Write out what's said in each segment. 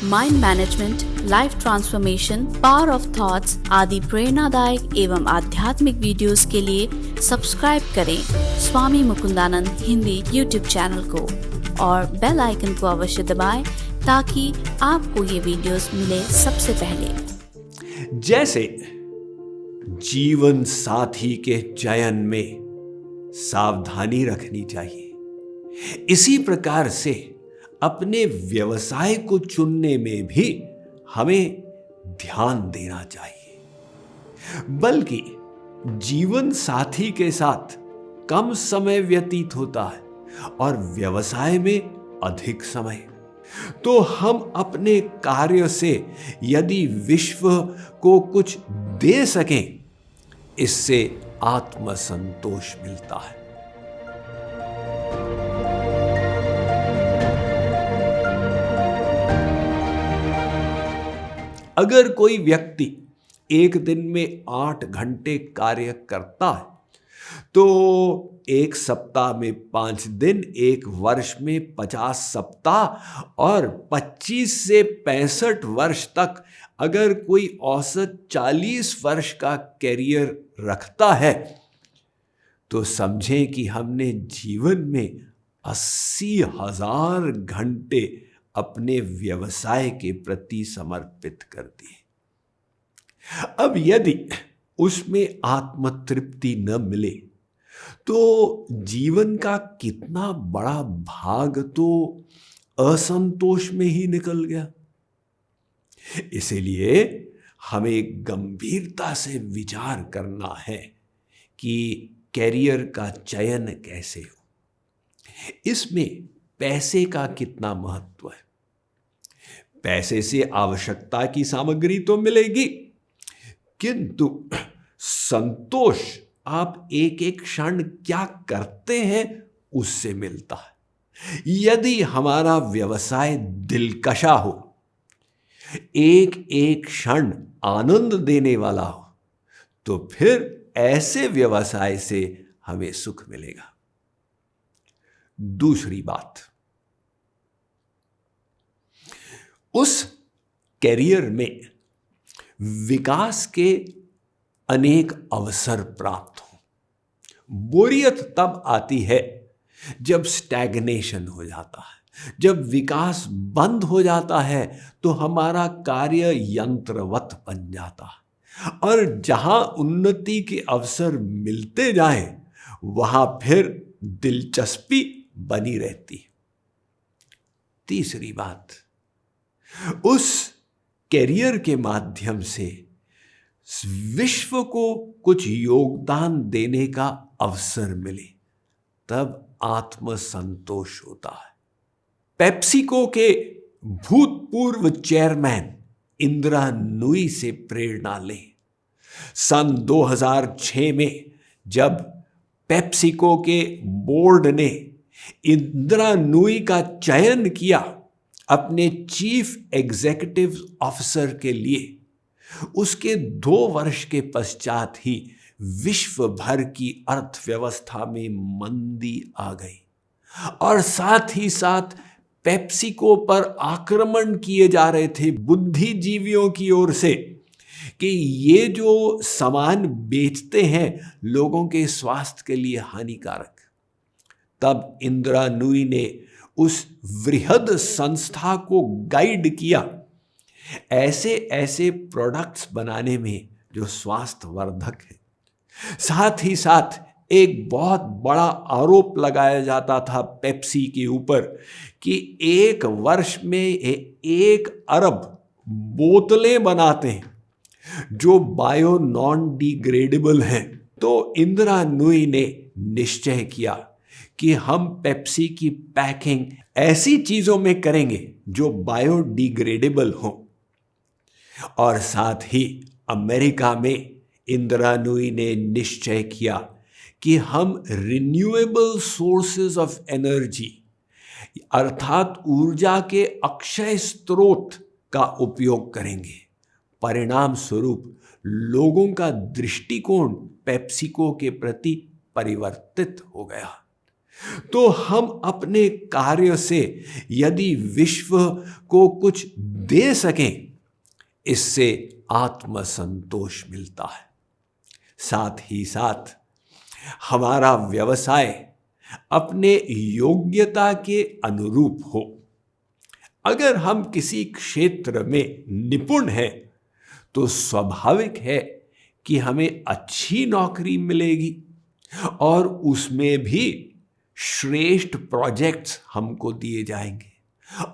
Mind management, life transformation, power of thoughts आदि प्रेरणादायक एवं आध्यात्मिक वीडियोस के लिए सब्सक्राइब करें स्वामी मुकुंदानंद हिंदी यूट्यूब चैनल को और बेल आइकन को अवश्य दबाएं ताकि आपको ये वीडियोस मिले सबसे पहले। जैसे जीवन साथी के चयन में सावधानी रखनी चाहिए, इसी प्रकार से अपने व्यवसाय को चुनने में भी हमें ध्यान देना चाहिए। बल्कि जीवन साथी के साथ कम समय व्यतीत होता है और व्यवसाय में अधिक समय, तो हम अपने कार्य से यदि विश्व को कुछ दे सकें, इससे आत्मसंतोष मिलता है। अगर कोई व्यक्ति एक दिन में 8 घंटे कार्य करता है, तो एक सप्ताह में 5 दिन, एक वर्ष में 50 सप्ताह और 25 से 65 वर्ष तक अगर कोई औसत 40 वर्ष का कैरियर रखता है, तो समझें कि हमने जीवन में 80,000 घंटे अपने व्यवसाय के प्रति समर्पित कर दिए। अब यदि उसमें आत्मतृप्ति न मिले, तो जीवन का कितना बड़ा भाग तो असंतोष में ही निकल गया। इसीलिए हमें गंभीरता से विचार करना है कि कैरियर का चयन कैसे हो। इसमें पैसे का कितना महत्व है। पैसे से आवश्यकता की सामग्री तो मिलेगी, किंतु संतोष आप एक एक क्षण क्या करते हैं उससे मिलता है। यदि हमारा व्यवसाय दिलकशा हो, एक एक क्षण आनंद देने वाला हो, तो फिर ऐसे व्यवसाय से हमें सुख मिलेगा। दूसरी बात, उस कैरियर में विकास के अनेक अवसर प्राप्त हो। बोरियत तब आती है जब स्टैग्नेशन हो जाता है, जब विकास बंद हो जाता है, तो हमारा कार्य यंत्रवत बन जाता है और जहां उन्नति के अवसर मिलते जाएं, वहां फिर दिलचस्पी बनी रहती है। तीसरी बात, उस कैरियर के माध्यम से विश्व को कुछ योगदान देने का अवसर मिले, तब आत्मसंतोष होता है। पेप्सिको के भूतपूर्व चेयरमैन इंदिरा नूई से प्रेरणा लें। सन 2006 में जब पेप्सिको के बोर्ड ने इंदिरा नूई का चयन किया अपने चीफ एग्जीक्यूटिव ऑफिसर के लिए, उसके 2 वर्ष के पश्चात ही विश्व भर की अर्थव्यवस्था में मंदी आ गई और साथ ही साथ पेप्सिको पर आक्रमण किए जा रहे थे बुद्धिजीवियों की ओर से कि ये जो सामान बेचते हैं लोगों के स्वास्थ्य के लिए हानिकारक। तब इंदिरा नूई ने उस वृहद संस्था को गाइड किया ऐसे ऐसे प्रोडक्ट्स बनाने में जो स्वास्थ्यवर्धक है। साथ ही साथ एक बहुत बड़ा आरोप लगाया जाता था पेप्सी के ऊपर कि 1 वर्ष में 1 अरब बोतलें बनाते हैं जो बायो नॉन डिग्रेडेबल हैं। तो इंदिरा नूई ने निश्चय किया कि हम पेप्सी की पैकिंग ऐसी चीजों में करेंगे जो बायोडिग्रेडेबल हो। और साथ ही अमेरिका में इंदिरा नूई ने निश्चय किया कि हम रिन्यूएबल सोर्सेज ऑफ एनर्जी अर्थात ऊर्जा के अक्षय स्रोत का उपयोग करेंगे। परिणाम स्वरूप लोगों का दृष्टिकोण पेप्सिको के प्रति परिवर्तित हो गया। तो हम अपने कार्य से यदि विश्व को कुछ दे सकें, इससे आत्मसंतोष मिलता है। साथ ही साथ हमारा व्यवसाय अपने योग्यता के अनुरूप हो। अगर हम किसी क्षेत्र में निपुण हैं तो स्वाभाविक है कि हमें अच्छी नौकरी मिलेगी और उसमें भी श्रेष्ठ प्रोजेक्ट्स हमको दिए जाएंगे,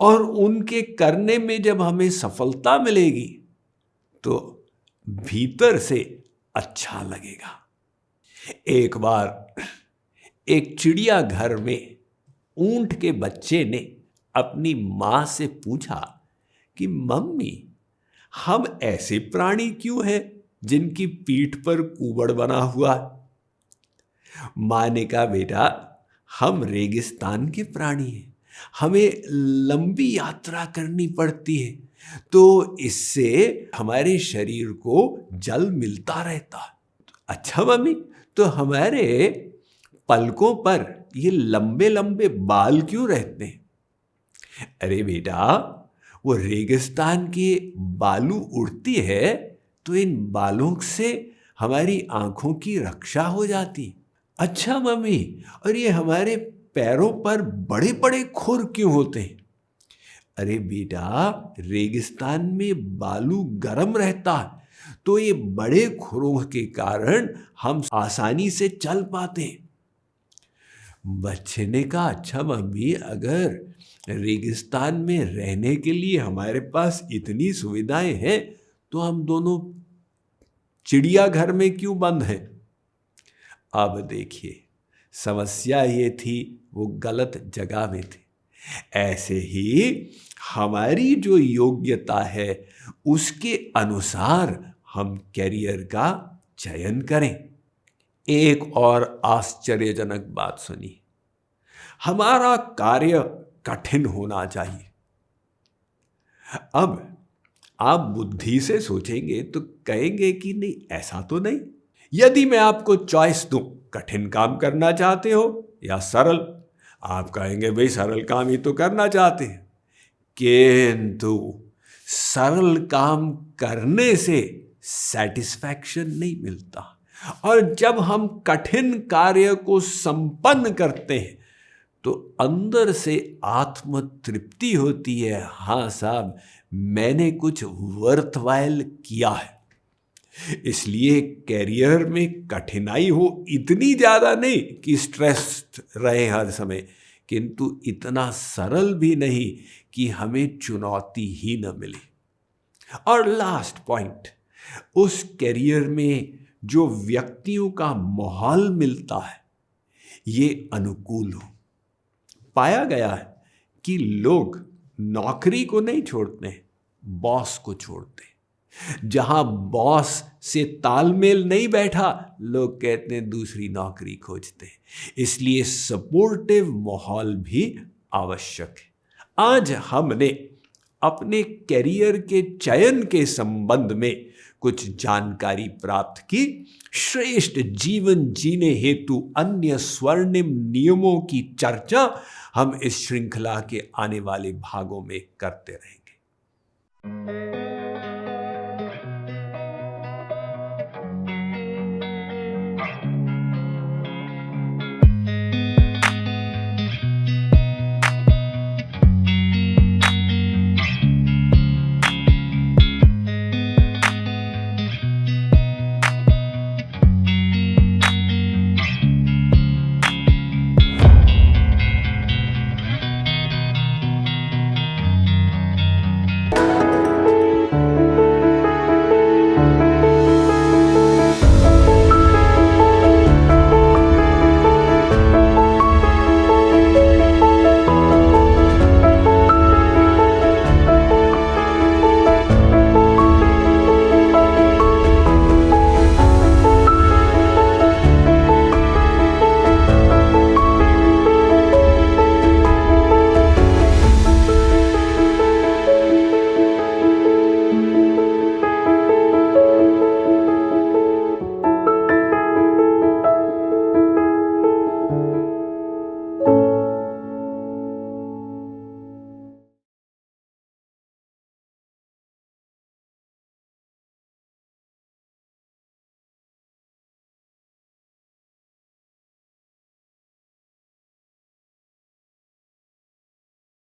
और उनके करने में जब हमें सफलता मिलेगी तो भीतर से अच्छा लगेगा। एक बार एक चिड़ियाघर में ऊंट के बच्चे ने अपनी मां से पूछा कि मम्मी, हम ऐसे प्राणी क्यों हैं जिनकी पीठ पर कुबड़ बना हुआ है? मां ने कहा, बेटा, हम रेगिस्तान के प्राणी हैं, हमें लंबी यात्रा करनी पड़ती है, तो इससे हमारे शरीर को जल मिलता रहता है। अच्छा मम्मी, तो हमारे पलकों पर ये लंबे लंबे बाल क्यों रहते हैं? अरे बेटा, वो रेगिस्तान के बालू उड़ती है तो इन बालों से हमारी आंखों की रक्षा हो जाती। अच्छा मम्मी, और ये हमारे पैरों पर बड़े बड़े खुर क्यों होते हैं? अरे बेटा, रेगिस्तान में बालू गर्म रहता है तो ये बड़े खुरों के कारण हम आसानी से चल पाते हैं। बच्चे ने कहा, अच्छा मम्मी, अगर रेगिस्तान में रहने के लिए हमारे पास इतनी सुविधाएं हैं तो हम दोनों चिड़ियाघर में क्यों बंद हैं? अब देखिए, समस्या ये थी वो गलत जगह में थे। ऐसे ही हमारी जो योग्यता है उसके अनुसार हम कैरियर का चयन करें। एक और आश्चर्यजनक बात सुनिए, हमारा कार्य कठिन होना चाहिए। अब आप बुद्धि से सोचेंगे तो कहेंगे कि नहीं, ऐसा तो नहीं। यदि मैं आपको चॉइस दूं, कठिन काम करना चाहते हो या सरल, आप कहेंगे भाई सरल काम ही तो करना चाहते हैं। किंतु सरल काम करने से सेटिस्फैक्शन नहीं मिलता, और जब हम कठिन कार्य को संपन्न करते हैं तो अंदर से आत्म तृप्ति होती है। हाँ साहब, मैंने कुछ वर्थवाइल किया है। इसलिए कैरियर में कठिनाई हो, इतनी ज्यादा नहीं कि स्ट्रेस रहे हर समय, किंतु इतना सरल भी नहीं कि हमें चुनौती ही न मिले। और लास्ट पॉइंट, उस कैरियर में जो व्यक्तियों का माहौल मिलता है ये अनुकूल हो। पाया गया है कि लोग नौकरी को नहीं छोड़ते, बॉस को छोड़ते। जहां बॉस से तालमेल नहीं बैठा, लोग कहते हैं दूसरी नौकरी खोजते हैं। इसलिए सपोर्टिव माहौल भी आवश्यक है। आज हमने अपने कैरियर के चयन के संबंध में कुछ जानकारी प्राप्त की। श्रेष्ठ जीवन जीने हेतु अन्य स्वर्णिम नियमों की चर्चा हम इस श्रृंखला के आने वाले भागों में करते रहेंगे।